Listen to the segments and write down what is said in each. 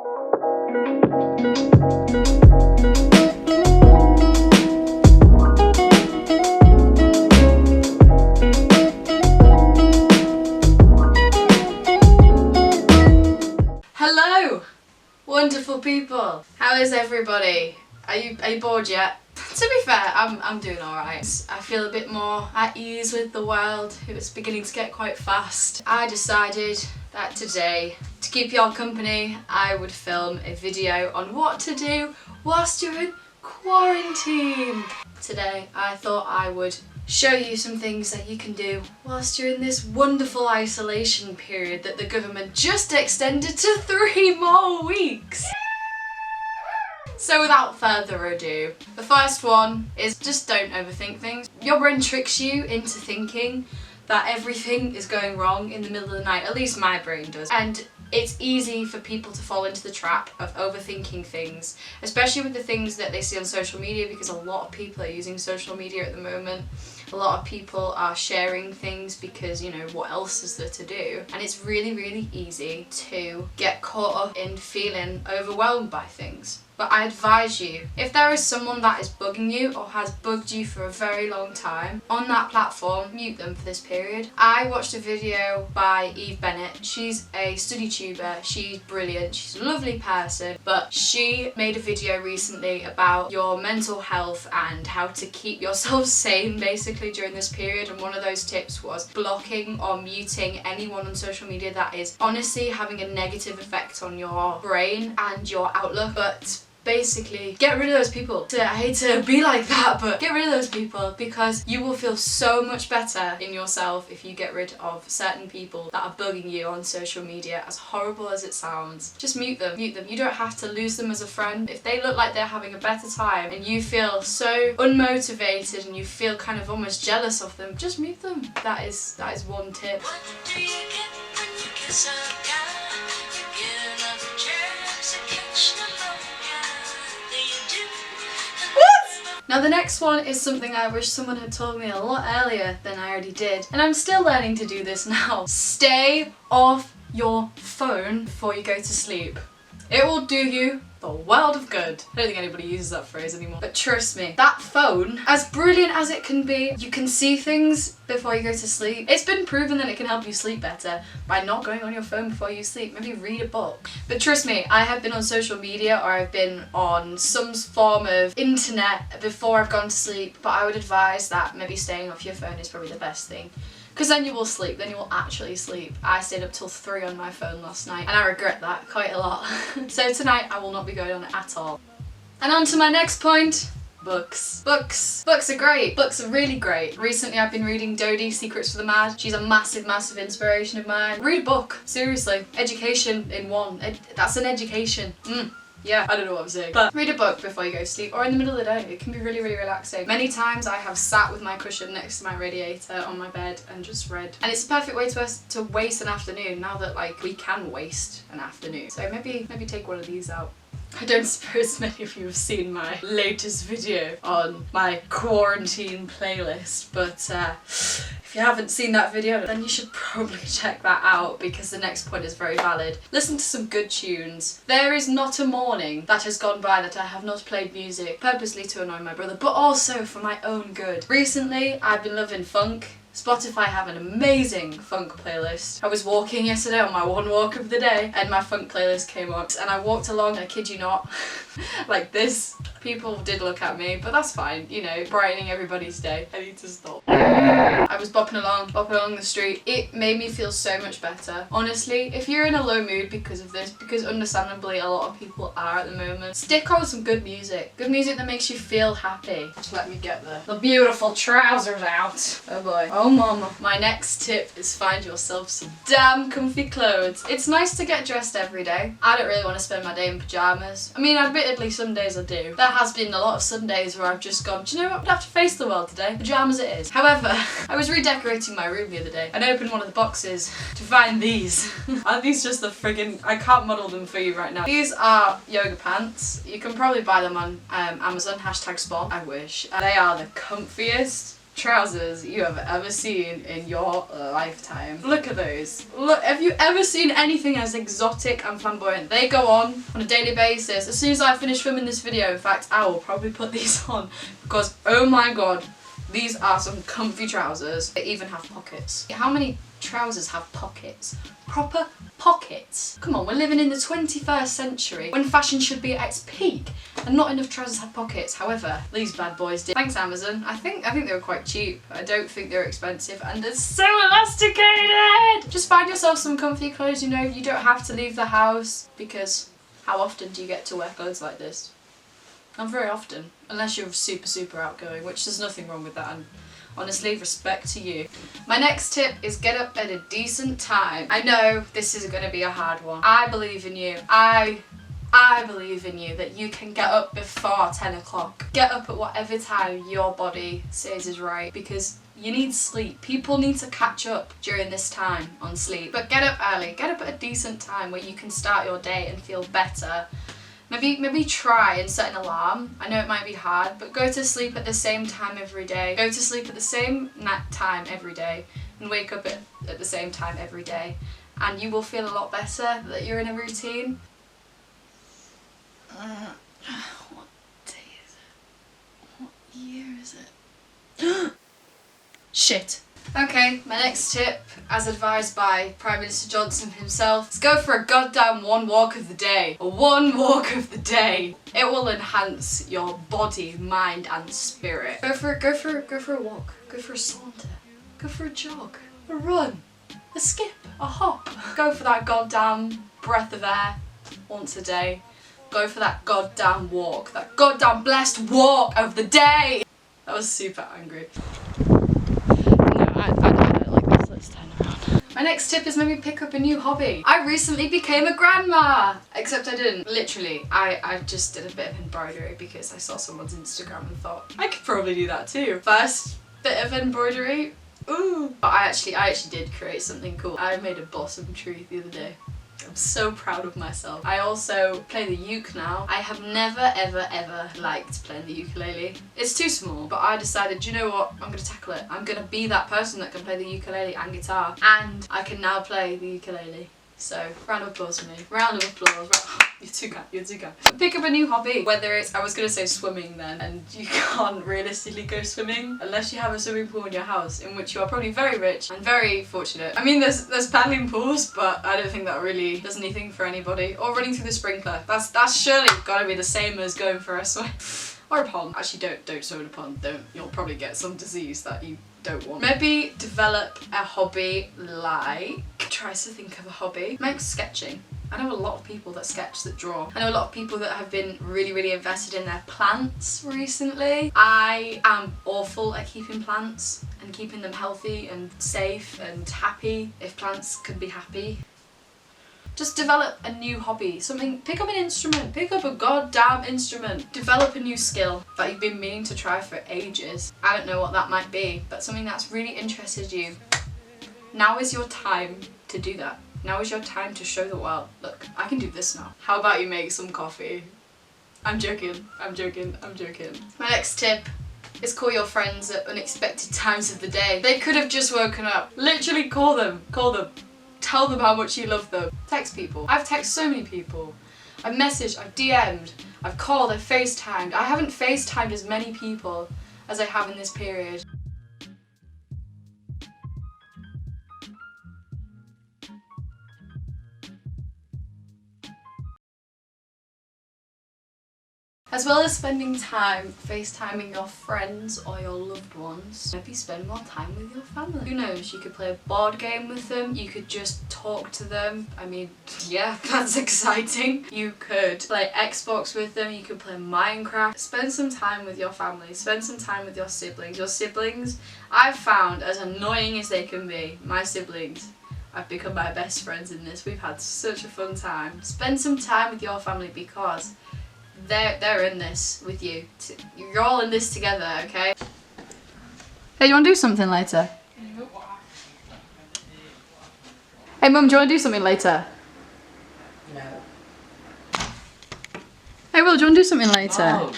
Hello, wonderful people. How is everybody? Are you bored yet? To be fair, I'm doing alright. I feel a bit more at ease with the world. It was beginning to get quite fast. I decided that today, to keep y'all company, I would film a video on what to do whilst you're in quarantine. Today, I thought I would show you some things that you can do whilst you're in this wonderful isolation period that the government just extended to 3 more weeks. So without further ado, the first one is just don't overthink things. Your brain tricks you into thinking that everything is going wrong in the middle of the night, at least my brain does. And it's easy for people to fall into the trap of overthinking things, especially with the things that they see on social media, because a lot of people are using social media at the moment. A lot of people are sharing things because, you know, what else is there to do? And it's really, really easy to get caught up in feeling overwhelmed by things. But I advise you, if there is someone that is bugging you or has bugged you for a very long time, on that platform, mute them for this period. I watched a video by Eve Bennett. She's a study tuber, she's brilliant, she's a lovely person, but she made a video recently about your mental health and how to keep yourself sane basically during this period, and one of those tips was blocking or muting anyone on social media that is honestly having a negative effect on your brain and your outlook. But basically, get rid of those people. I hate to be like that, but get rid of those people, because you will feel so much better in yourself if you get rid of certain people that are bugging you on social media. As horrible as it sounds, just mute them. Mute them. You don't have to lose them as a friend. If they look like they're having a better time and you feel so unmotivated and you feel kind of almost jealous of them, just mute them. That is one tip. What do you get when you kiss a guy? You get another chance to catch pneumonia. Now the next one is something I wish someone had told me a lot earlier than I already did, and I'm still learning to do this now. Stay off your phone before you go to sleep. It will do you the world of good. I don't think anybody uses that phrase anymore, but trust me, that phone, as brilliant as it can be, you can see things before you go to sleep. It's been proven that it can help you sleep better by not going on your phone before you sleep. Maybe read a book. But trust me, I have been on social media or I've been on some form of internet before I've gone to sleep, but I would advise that maybe staying off your phone is probably the best thing. Because then you will sleep, then you will actually sleep. I stayed up till 3 on my phone last night and I regret that quite a lot. So tonight I will not be going on it at all. And on to my next point. Books. Books are great. Books are really great. Recently I've been reading Dodie, Secrets for the Mad. She's a massive, massive inspiration of mine. Read a book, seriously. Education in one. That's an education. Yeah, I don't know what I'm saying. But read a book before you go to sleep or in the middle of the day. It can be really, really relaxing. Many times I have sat with my cushion next to my radiator on my bed and just read. And it's a perfect way to waste an afternoon now that like we can waste an afternoon. So maybe take one of these out. I don't suppose many of you have seen my latest video on my quarantine playlist, but if you haven't seen that video, then you should probably check that out, because the next point is very valid. Listen to some good tunes. There is not a morning that has gone by that I have not played music, purposely to annoy my brother, but also for my own good. Recently, I've been loving funk. Spotify have an amazing funk playlist. I was walking yesterday on my one walk of the day and my funk playlist came on and I walked along, I kid you not, like this. People did look at me, but that's fine, you know, brightening everybody's day. I need to stop. I was bopping along the street. It made me feel so much better. Honestly, if you're in a low mood because of this, because understandably a lot of people are at the moment, stick on some good music. Good music that makes you feel happy. Just let me get the beautiful trousers out. Oh boy. Oh mama. My next tip is find yourself some damn comfy clothes. It's nice to get dressed every day. I don't really want to spend my day in pyjamas. I mean, admittedly some days I do. There has been a lot of Sundays where I've just gone, do you know what, I have to face the world today. Pyjamas it is. However, I was redecorating my room the other day and I opened one of the boxes to find these. Are these just the friggin', I can't model them for you right now. These are yoga pants. You can probably buy them on Amazon, #spon. I wish. They are the comfiest, trousers you have ever seen in your lifetime. Look at those. Look, have you ever seen anything as exotic and flamboyant? They go on a daily basis. As soon as I finish filming this video, in fact, I will probably put these on because, oh my god, these are some comfy trousers. They even have pockets. How many trousers have pockets? Proper pockets. Come on, we're living in the 21st century when fashion should be at its peak and not enough trousers have pockets. However, these bad boys did. Thanks Amazon. I think they were quite cheap. I don't think they're expensive and they're so elasticated. Just find yourself some comfy clothes, you know. You don't have to leave the house because how often do you get to wear clothes like this? Not very often, unless you're super outgoing, which there's nothing wrong with that, and honestly, respect to you. My next tip is get up at a decent time. I know this is going to be a hard one. I believe in you. I believe in you that you can get up before 10 o'clock. Get up at whatever time your body says is right because you need sleep. People need to catch up during this time on sleep. But get up early. Get up at a decent time where you can start your day and feel better. Maybe try and set an alarm. I know it might be hard, but go to sleep at the same time every day. Go to sleep at the same time every day and wake up at the same time every day. And you will feel a lot better that you're in a routine. What day is it? What year is it? Shit. Okay, my next tip, as advised by Prime Minister Johnson himself, is go for a goddamn one walk of the day. A one walk of the day. It will enhance your body, mind and spirit. Go for a walk. Go for a saunter. Go for a jog. A run. A skip. A hop. Go for that goddamn breath of air once a day. Go for that goddamn walk. That goddamn blessed walk of the day. That was super angry. I don't like this. Let's turn around. My next tip is maybe pick up a new hobby. I recently became a grandma! Except I didn't. Literally, I just did a bit of embroidery because I saw someone's Instagram and thought, I could probably do that too. First bit of embroidery. Ooh! But I actually did create something cool. I made a blossom tree the other day. I'm so proud of myself. I also play the uke now. I have never ever liked playing the ukulele. It's too small, but I decided, do you know what? I'm gonna tackle it. I'm gonna be that person that can play the ukulele and guitar, and I can now play the ukulele. So, round of applause for me. Round of applause. You're too kind, you're too kind. Pick up a new hobby. Whether it's, I was gonna say swimming then, and you can't realistically go swimming unless you have a swimming pool in your house, in which you are probably very rich and very fortunate. I mean, there's paddling pools, but I don't think that really does anything for anybody. Or running through the sprinkler. That's surely gotta be the same as going for a swim. Or a pond. Actually, don't swim in a pond. You'll probably get some disease that you don't want. Maybe develop a hobby like, tries to think of a hobby. Maybe sketching. I know a lot of people that sketch, that draw. I know a lot of people that have been really invested in their plants recently. I am awful at keeping plants and keeping them healthy and safe and happy, if plants can be happy. Just develop a new hobby, something, pick up an instrument, pick up a goddamn instrument. Develop a new skill that you've been meaning to try for ages. I don't know what that might be, but something that's really interested you. Now is your time to do that. Now is your time to show the world, look, I can do this now. How about you make some coffee? I'm joking. My next tip is call your friends at unexpected times of the day. They could have just woken up. Literally call them. Tell them how much you love them. Text people. I've texted so many people. I've messaged, I've DM'd, I've called, I've FaceTimed. I haven't FaceTimed as many people as I have in this period. As well as spending time FaceTiming your friends or your loved ones, maybe spend more time with your family. Who knows, you could play a board game with them, you could just talk to them. I mean, yeah, that's exciting. You could play Xbox with them, you could play Minecraft. Spend some time with your family, spend some time with your siblings. Your siblings, I've found, as annoying as they can be, my siblings, I've become my best friends in this. We've had such a fun time. Spend some time with your family because they're in this with you. You're all in this together, okay? Hey, do you want to do something later? Hey Mum, do you want to do something later? No. Hey Will, do you want to do something later? No.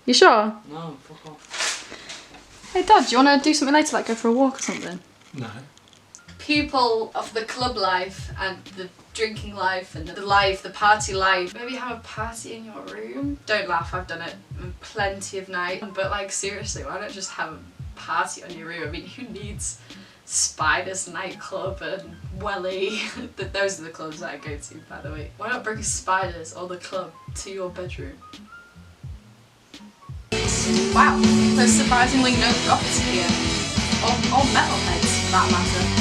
You sure? No, fuck off. Hey Dad, do you want to do something later, like go for a walk or something? No. People of the club life and the drinking life and the party life, maybe have a party in your room. Don't laugh, I've done it plenty of nights. But like seriously, why not just have a party on your room? I mean, who needs Spiders nightclub and Welly? Those are the clubs that I go to, by the way. Why not bring Spiders or the club to your bedroom? Wow, there's surprisingly no goths here. Or metalheads, for that matter.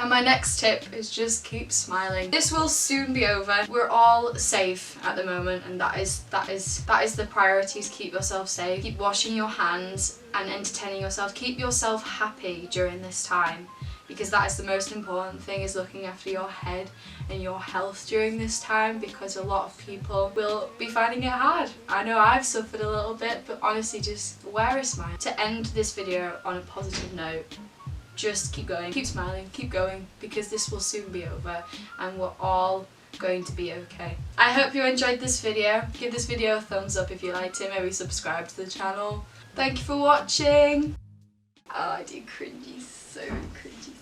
My next tip is just keep smiling. This will soon be over. We're all safe at the moment, and that is the priorities. Keep yourself safe. Keep washing your hands and entertaining yourself. Keep yourself happy during this time, because that is the most important thing, is looking after your head and your health during this time, because a lot of people will be finding it hard. I know I've suffered a little bit, but honestly, just wear a smile. To end this video on a positive note, just keep going, keep smiling, keep going, because this will soon be over and we're all going to be okay. I hope you enjoyed this video. Give this video a thumbs up if you liked it, maybe subscribe to the channel. Thank you for watching. Oh, I do cringy, so cringy.